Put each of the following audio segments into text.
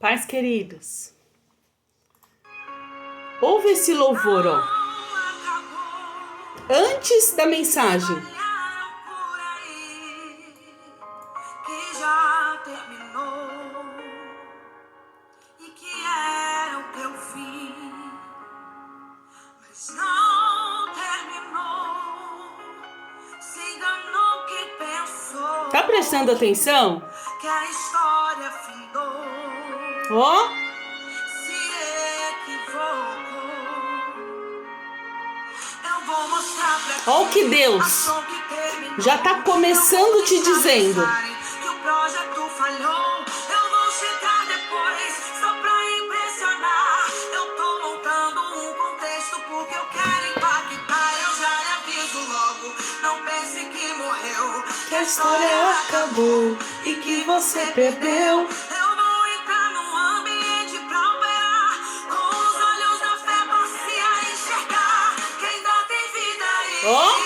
Pais queridos, ouve esse louvor, ó. Antes da mensagem. Que já terminou e que era o teu fim, mas não terminou. Se enganou que pensou. Tá prestando atenção? Que a história findou. Ó. Se equivocou. Eu vou mostrar pra ti. Ó o que Deus já tá começando te dizendo. Que o projeto falhou. Eu vou chegar depois só pra impressionar. Eu tô montando um contexto porque eu quero impactar. Eu já lhe aviso logo. Não pense que morreu. Que a história acabou e que você perdeu. Eu vou entrar num ambiente pra operar. Com os olhos da fé passe a enxergar que ainda tem vida aí. Ó.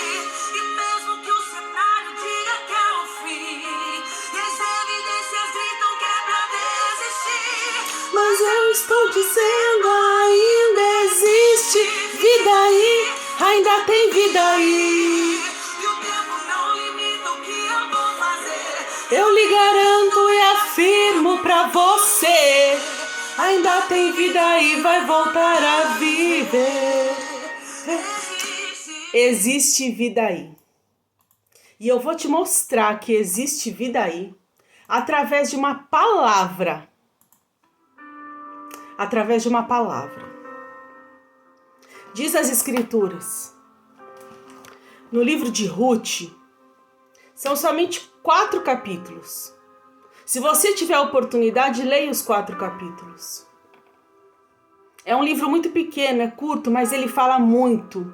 E mesmo que o cenário diga que é o fim, e as evidências gritam que é pra desistir, Mas eu estou dizendo, ainda existe vida aí, ainda tem vida aí. e o tempo não limita o que eu vou fazer. Eu lhe garanto e afirmo pra você, ainda tem vida aí, vai voltar a viver. Existe vida aí. E eu vou te mostrar que existe vida aí através de uma palavra. Através de uma palavra. Diz as Escrituras. No livro de Ruth, são somente 4 capítulos. Se você tiver a oportunidade, leia os 4 capítulos. É um livro muito pequeno, é curto, mas ele fala muito.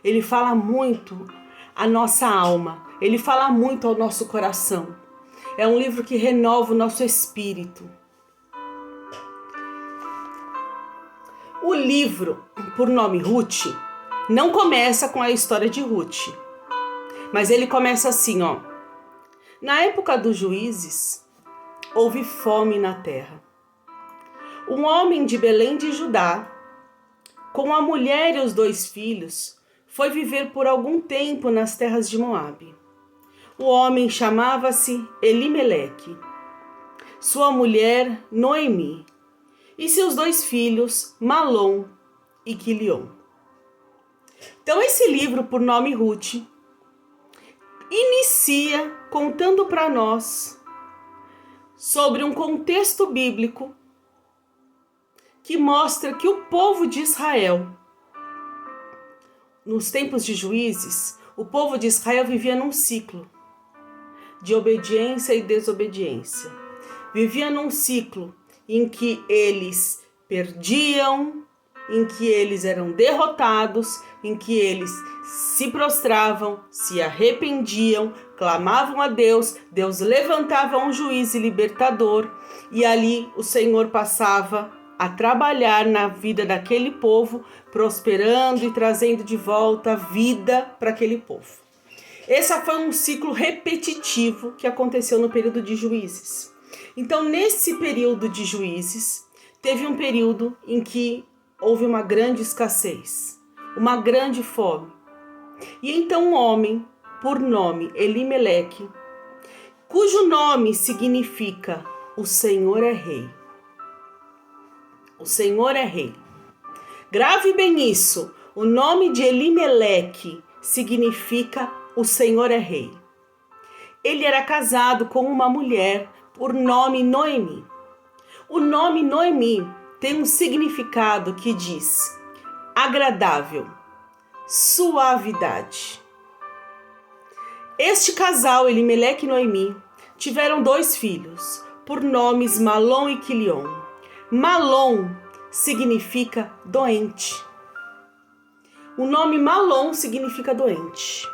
Ele fala muito à nossa alma. Ele fala muito ao nosso coração. É um livro que renova o nosso espírito. O livro, por nome Ruth, não começa com a história de Ruth. Mas ele começa assim, ó. Na época dos juízes, houve fome na terra. Um homem de Belém de Judá, com a mulher e os 2 filhos, foi viver por algum tempo nas terras de Moabe. O homem chamava-se Elimeleque, sua mulher Noemi, e seus 2 filhos Malom e Quilion. Então esse livro, por nome Ruth, inicia contando para nós sobre um contexto bíblico que mostra que o povo de Israel, nos tempos de juízes, o povo de Israel vivia num ciclo de obediência e desobediência. Vivia num ciclo em que eles perdiam, em que eles eram derrotados, em que eles se prostravam, se arrependiam, clamavam a Deus, Deus levantava um juiz e libertador, e ali o Senhor passava a trabalhar na vida daquele povo, prosperando e trazendo de volta vida para aquele povo. Esse foi um ciclo repetitivo que aconteceu no período de juízes. Então, nesse período de juízes, teve um período em que houve uma grande escassez, uma grande fome. E então um homem, por nome Elimeleque, cujo nome significa o Senhor é Rei. O Senhor é Rei. Grave bem isso. O nome de Elimeleque significa o Senhor é Rei. Ele era casado com uma mulher por nome Noemi. O nome Noemi tem um significado que diz agradável, suavidade. Este casal, Elimeleque e Noemi, tiveram 2 filhos, por nomes Malom e Quilion. Malom significa doente. O nome Malom significa doente.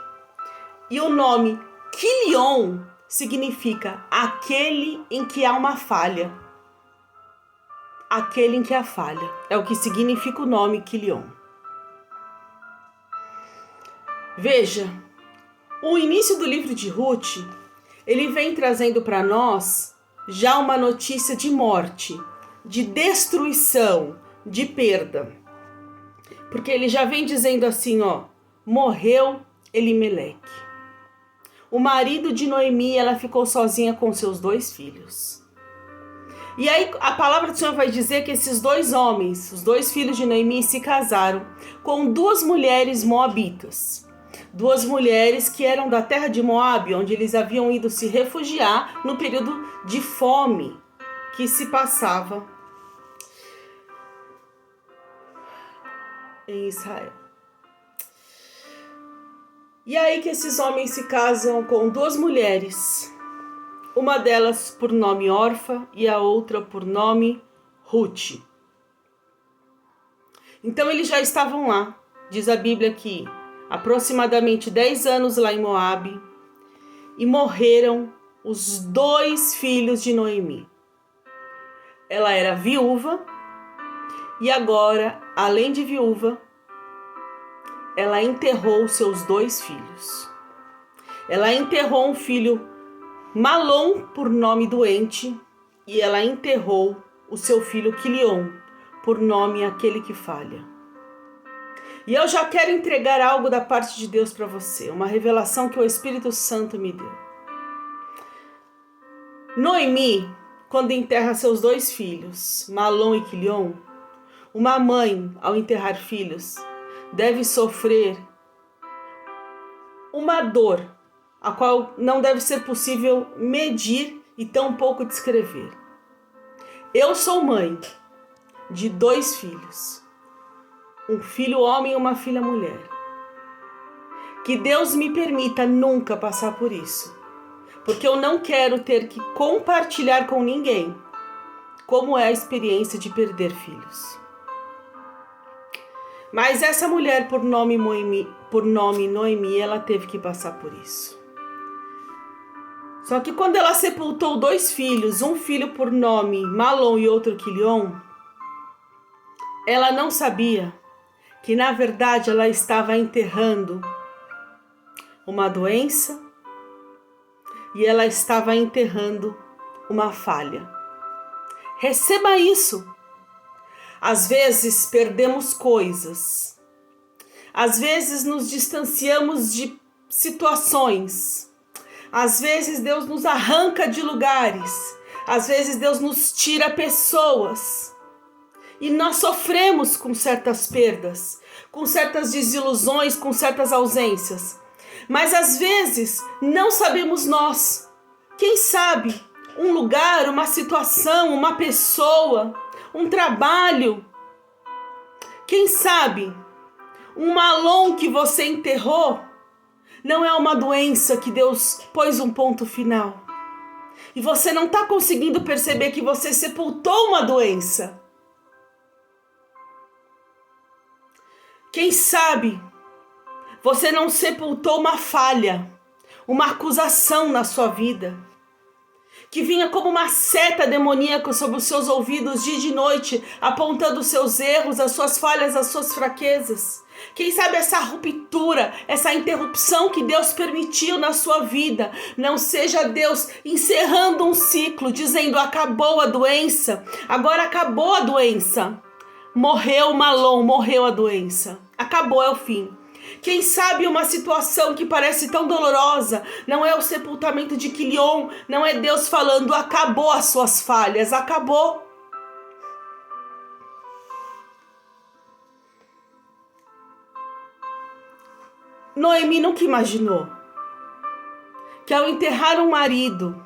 E o nome Quilion significa aquele em que há uma falha. Aquele em que há falha. É o que significa o nome Quilion. Veja, o início do livro de Ruth, ele vem trazendo para nós já uma notícia de morte de destruição, de perda. Porque ele já vem dizendo assim, ó, morreu Elimeleque. O marido de Noemi, ela ficou sozinha com seus 2 filhos. E aí a palavra do Senhor vai dizer que esses 2 homens, os 2 filhos de Noemi, se casaram com 2 mulheres moabitas. 2 mulheres que eram da terra de Moabe, onde eles haviam ido se refugiar no período de fome que se passava em Israel. E aí que esses homens se casam com 2 mulheres, uma delas por nome Orfa e a outra por nome Ruth. Então eles já estavam lá, diz a Bíblia que aproximadamente 10 anos lá em Moabe, e morreram os 2 filhos de Noemi. Ela era viúva e agora, além de viúva, ela enterrou seus 2 filhos. Ela enterrou um filho Malom, por nome doente, e ela enterrou o seu filho Quilion, por nome aquele que falha. E eu já quero entregar algo da parte de Deus para você, uma revelação que o Espírito Santo me deu. Noemi, quando enterra seus 2 filhos, Malom e Quilion, uma mãe, ao enterrar filhos, deve sofrer uma dor, a qual não deve ser possível medir e tampouco descrever. Eu sou mãe de 2 filhos, um filho homem e uma filha mulher. Que Deus me permita nunca passar por isso, porque eu não quero ter que compartilhar com ninguém como é a experiência de perder filhos. Mas essa mulher, por nome Noemi, ela teve que passar por isso. Só que quando ela sepultou 2 filhos, um filho por nome Malom e outro Quilion, ela não sabia que na verdade ela estava enterrando uma doença e ela estava enterrando uma falha. Receba isso. Às vezes perdemos coisas. Às vezes nos distanciamos de situações. Às vezes Deus nos arranca de lugares. Às vezes Deus nos tira pessoas. E nós sofremos com certas perdas, com certas desilusões, com certas ausências. Mas às vezes não sabemos nós. Quem sabe um lugar, uma situação, uma pessoa, um trabalho. Quem sabe um Malom que você enterrou não é uma doença que Deus pôs um ponto final. E você não está conseguindo perceber que você sepultou uma doença. Quem sabe você não sepultou uma falha, uma acusação na sua vida, que vinha como uma seta demoníaca sobre os seus ouvidos dia e de noite, apontando os seus erros, as suas falhas, as suas fraquezas. Quem sabe essa ruptura, essa interrupção que Deus permitiu na sua vida, não seja Deus encerrando um ciclo, dizendo acabou a doença, agora acabou a doença. Morreu o Malom, morreu a doença. Acabou, é o fim. Quem sabe uma situação que parece tão dolorosa não é o sepultamento de Quilion, não é Deus falando acabou as suas falhas, acabou. Noemi nunca imaginou que ao enterrar um marido,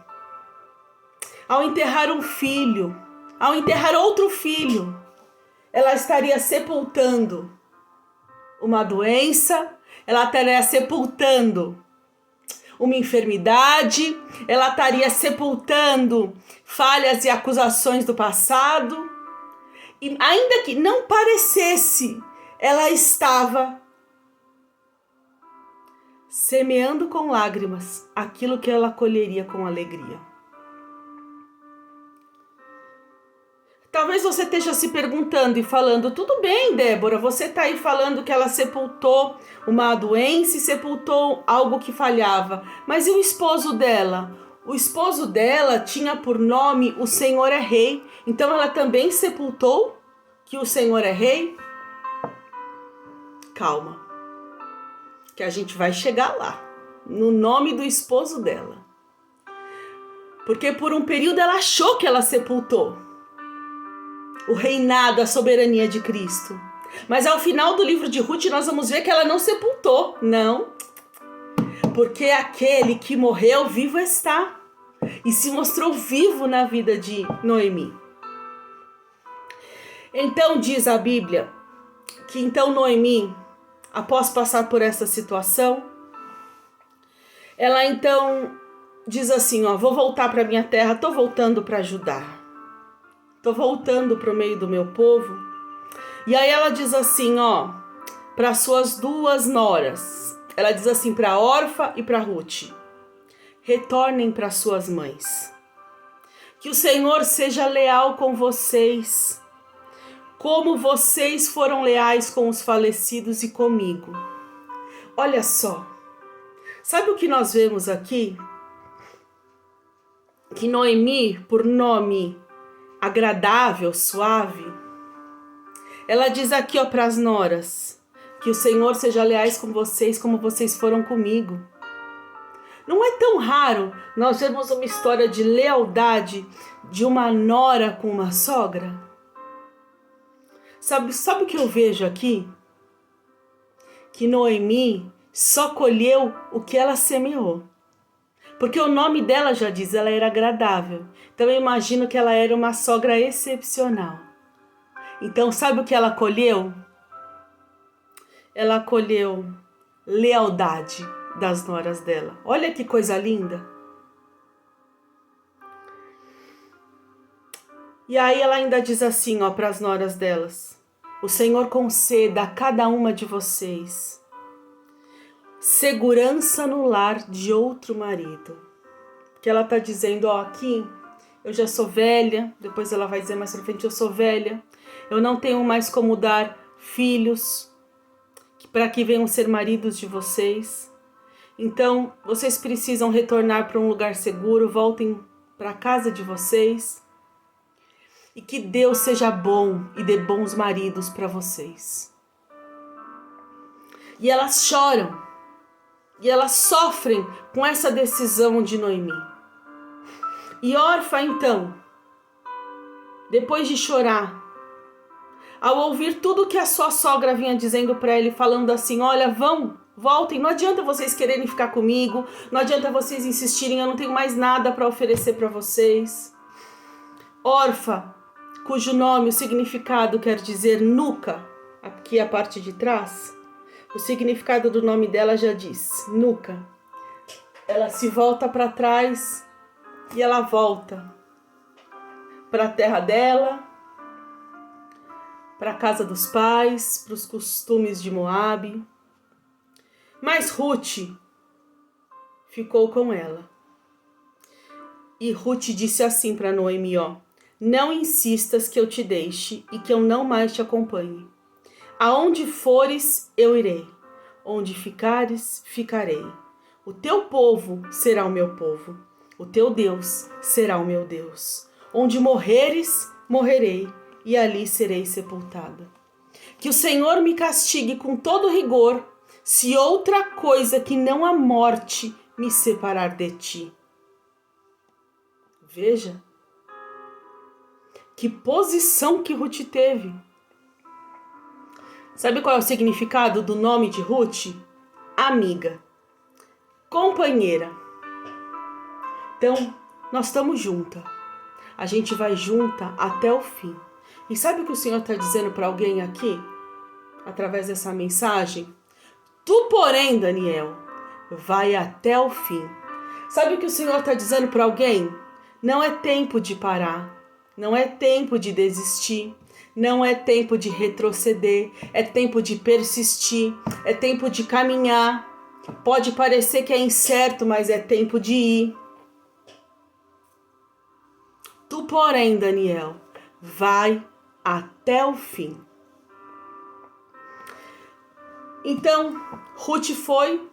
ao enterrar um filho, ao enterrar outro filho, ela estaria sepultando uma doença, ela estaria sepultando uma enfermidade, ela estaria sepultando falhas e acusações do passado. E ainda que não parecesse, ela estava semeando com lágrimas aquilo que ela colheria com alegria. Talvez você esteja se perguntando e falando, tudo bem, Débora, você está aí falando que ela sepultou uma doença e sepultou algo que falhava. Mas e o esposo dela? o esposo dela tinha por nome o Senhor é Rei. Então ela também sepultou que o Senhor é Rei? Calma, que a gente vai chegar lá, no nome do esposo dela. Porque por um período ela achou que ela sepultou o reinado, a soberania de Cristo. Mas ao final do livro de Ruth nós vamos ver que ela não sepultou, não. Porque aquele que morreu vivo está e se mostrou vivo na vida de Noemi. Então diz a Bíblia que então Noemi, após passar por essa situação, ela então diz assim, vou voltar para minha terra, tô voltando para Judá. Tô voltando para o meio do meu povo. E aí ela diz assim, para suas duas noras. Ela diz assim para Orfa e para Ruth: retornem para suas mães. Que o Senhor seja leal com vocês, como vocês foram leais com os falecidos e comigo. Olha só. Sabe o que nós vemos aqui? Que Noemi, por nome agradável, suave, ela diz aqui para as noras: que o Senhor seja leais com vocês como vocês foram comigo. Não é tão raro nós vermos uma história de lealdade de uma nora com uma sogra? Sabe o que eu vejo aqui? Que Noemi só colheu o que ela semeou. Porque o nome dela já diz, ela era agradável. Então eu imagino que ela era uma sogra excepcional. Então sabe o que ela colheu? Ela colheu lealdade das noras dela. Olha que coisa linda. E aí ela ainda diz assim, para as noras delas: o Senhor conceda a cada uma de vocês segurança no lar de outro marido. Que ela está dizendo, aqui eu já sou velha, depois ela vai dizer mais pra frente, eu sou velha, eu não tenho mais como dar filhos para que venham ser maridos de vocês. Então, vocês precisam retornar para um lugar seguro, voltem para a casa de vocês. E que Deus seja bom e dê bons maridos para vocês. E elas choram. E elas sofrem com essa decisão de Noemi. E Orfa, então, depois de chorar, ao ouvir tudo que a sua sogra vinha dizendo para ele, falando assim: olha, voltem, não adianta vocês quererem ficar comigo, não adianta vocês insistirem, eu não tenho mais nada para oferecer para vocês. Orfa, cujo nome, o significado quer dizer nuca, aqui a parte de trás, o significado do nome dela já diz, nuca. Ela se volta para trás e ela volta para a terra dela, para a casa dos pais, para os costumes de Moabe. Mas Ruth ficou com ela. E Ruth disse assim para Noemi, não insistas que eu te deixe e que eu não mais te acompanhe. Aonde fores, eu irei. Onde ficares, ficarei. O teu povo será o meu povo. O teu Deus será o meu Deus. Onde morreres, morrerei, e ali serei sepultada. Que o Senhor me castigue com todo rigor, se outra coisa que não a morte me separar de ti. Veja que posição que Ruth teve. Sabe qual é o significado do nome de Ruth? Amiga, companheira. Então, nós estamos juntas. A gente vai junta até o fim. E sabe o que o Senhor está dizendo para alguém aqui? Através dessa mensagem? Tu, porém, Daniel, vai até o fim. Sabe o que o Senhor está dizendo para alguém? Não é tempo de parar. Não é tempo de desistir. Não é tempo de retroceder, é tempo de persistir, é tempo de caminhar. Pode parecer que é incerto, mas é tempo de ir. Tu, porém, Daniel, vai até o fim. Então, Ruth foi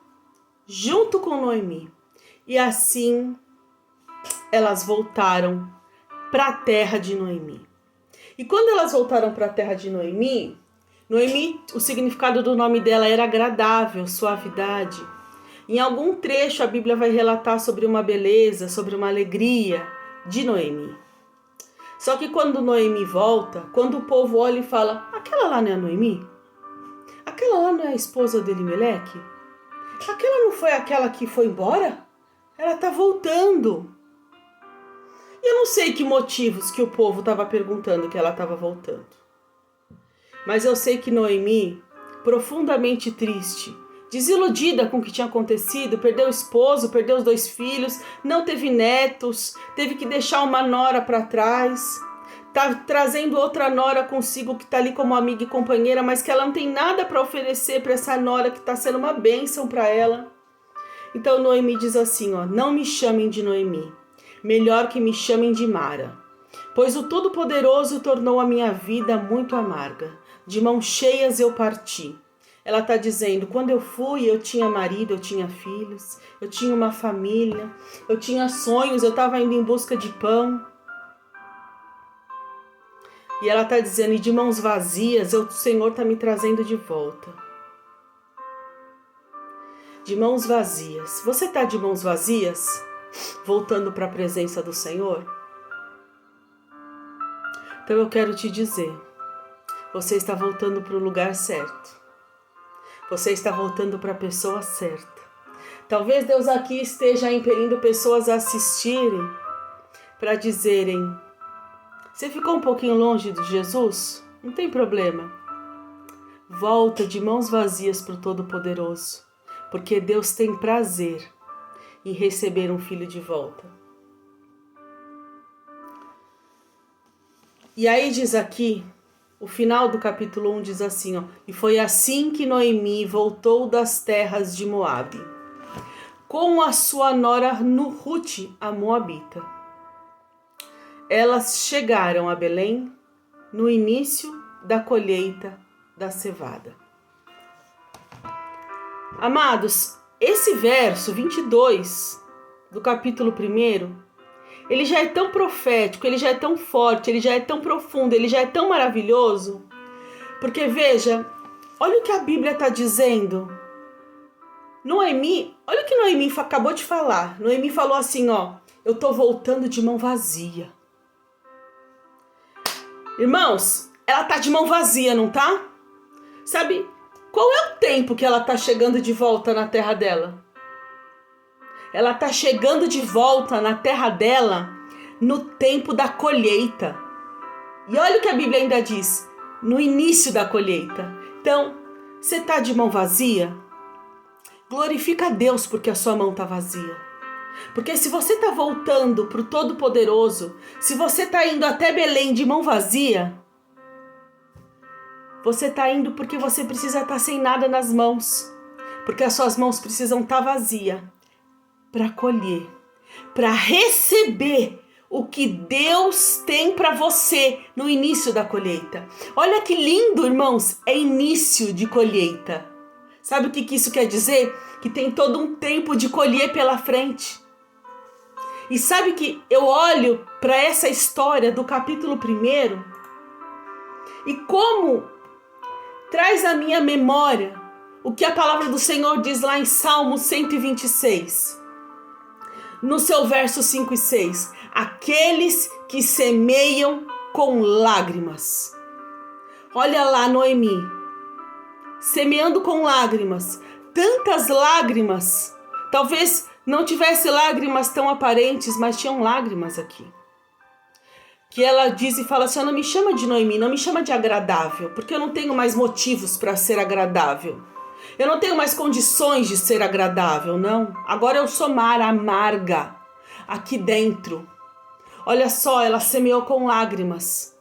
junto com Noemi. E assim elas voltaram para a terra de Noemi. E quando elas voltaram para a terra de Noemi, o significado do nome dela era agradável, suavidade. Em algum trecho a Bíblia vai relatar sobre uma beleza, sobre uma alegria de Noemi. Só que quando Noemi volta, quando o povo olha e fala, aquela lá não é a Noemi? Aquela lá não é a esposa de Elimeleque? Aquela não foi aquela que foi embora? Ela está voltando. E eu não sei que motivos que o povo estava perguntando que ela estava voltando. Mas eu sei que Noemi, profundamente triste, desiludida com o que tinha acontecido, perdeu o esposo, perdeu os 2 filhos, não teve netos, teve que deixar uma nora para trás, tá trazendo outra nora consigo que tá ali como amiga e companheira, mas que ela não tem nada para oferecer para essa nora que tá sendo uma bênção para ela. Então Noemi diz assim, ó, não me chamem de Noemi, melhor que me chamem de Mara, pois o Todo-Poderoso tornou a minha vida muito amarga, de mãos cheias eu parti. Ela está dizendo, quando eu fui, eu tinha marido, eu tinha filhos, eu tinha uma família, eu tinha sonhos, eu estava indo em busca de pão. E ela está dizendo, e de mãos vazias, o Senhor está me trazendo de volta. De mãos vazias. Você está de mãos vazias, voltando para a presença do Senhor? Então eu quero te dizer, você está voltando para o lugar certo. Você está voltando para a pessoa certa. Talvez Deus aqui esteja impelindo pessoas a assistirem para dizerem, você ficou um pouquinho longe de Jesus? Não tem problema. Volta de mãos vazias para o Todo-Poderoso, porque Deus tem prazer em receber um filho de volta. E aí diz aqui, o final do capítulo 1 diz assim, ó, e foi assim que Noemi voltou das terras de Moabe, com a sua nora Ruth, a Moabita. Elas chegaram a Belém no início da colheita da cevada. Amados, esse verso 22 do capítulo 1, ele já é tão profético, ele já é tão forte, ele já é tão profundo, ele já é tão maravilhoso. Porque veja, olha o que a Bíblia está dizendo. Noemi, olha o que Noemi acabou de falar. Noemi falou assim, ó, eu tô voltando de mão vazia. Irmãos, ela tá de mão vazia, não tá? Sabe, qual é o tempo que ela tá chegando de volta na terra dela? Ela está chegando de volta na terra dela no tempo da colheita. E olha o que a Bíblia ainda diz, no início da colheita. Então, você está de mão vazia? Glorifica a Deus porque a sua mão está vazia. Porque se você está voltando para o Todo-Poderoso, se você está indo até Belém de mão vazia, você está indo porque você precisa estar sem nada nas mãos. Porque as suas mãos precisam estar vazias. Para colher, para receber o que Deus tem para você no início da colheita. Olha que lindo, irmãos, é início de colheita. Sabe o que isso quer dizer? Que tem todo um tempo de colher pela frente. E sabe que eu olho para essa história do capítulo 1 e como traz à minha memória o que a palavra do Senhor diz lá em Salmo 126. No seu verso 5 e 6, aqueles que semeiam com lágrimas. Olha lá Noemi, semeando com lágrimas, tantas lágrimas, talvez não tivesse lágrimas tão aparentes, mas tinham lágrimas aqui. Que ela diz e fala assim, não me chama de Noemi, não me chama de agradável, porque eu não tenho mais motivos para ser agradável. Eu não tenho mais condições de ser agradável, não. Agora eu sou Mara, amarga, aqui dentro. Olha só, ela semeou com lágrimas.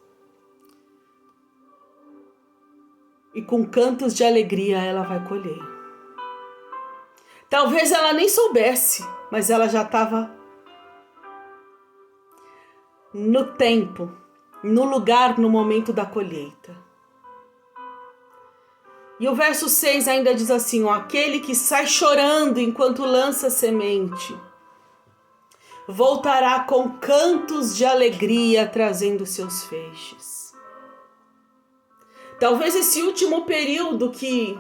E com cantos de alegria ela vai colher. Talvez ela nem soubesse, mas ela já estava no tempo, no lugar, no momento da colheita. E o verso 6 ainda diz assim, ó, aquele que sai chorando enquanto lança semente. voltará com cantos de alegria, trazendo seus feixes. Talvez esse último período que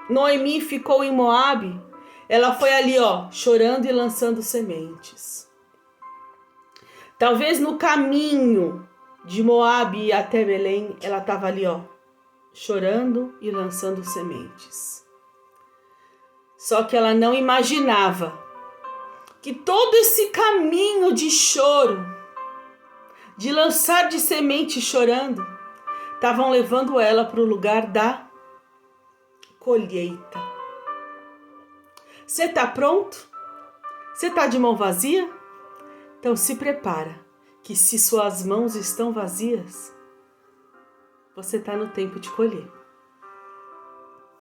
Noemi ficou em Moabe, ela foi ali, chorando e lançando sementes. Talvez no caminho de Moabe até Belém, ela estava ali, chorando e lançando sementes. Só que ela não imaginava que todo esse caminho de choro, de lançar de semente chorando, estavam levando ela para o lugar da colheita. Você está pronto? Você está de mão vazia? Então se prepara, que se suas mãos estão vazias, você está no tempo de colher.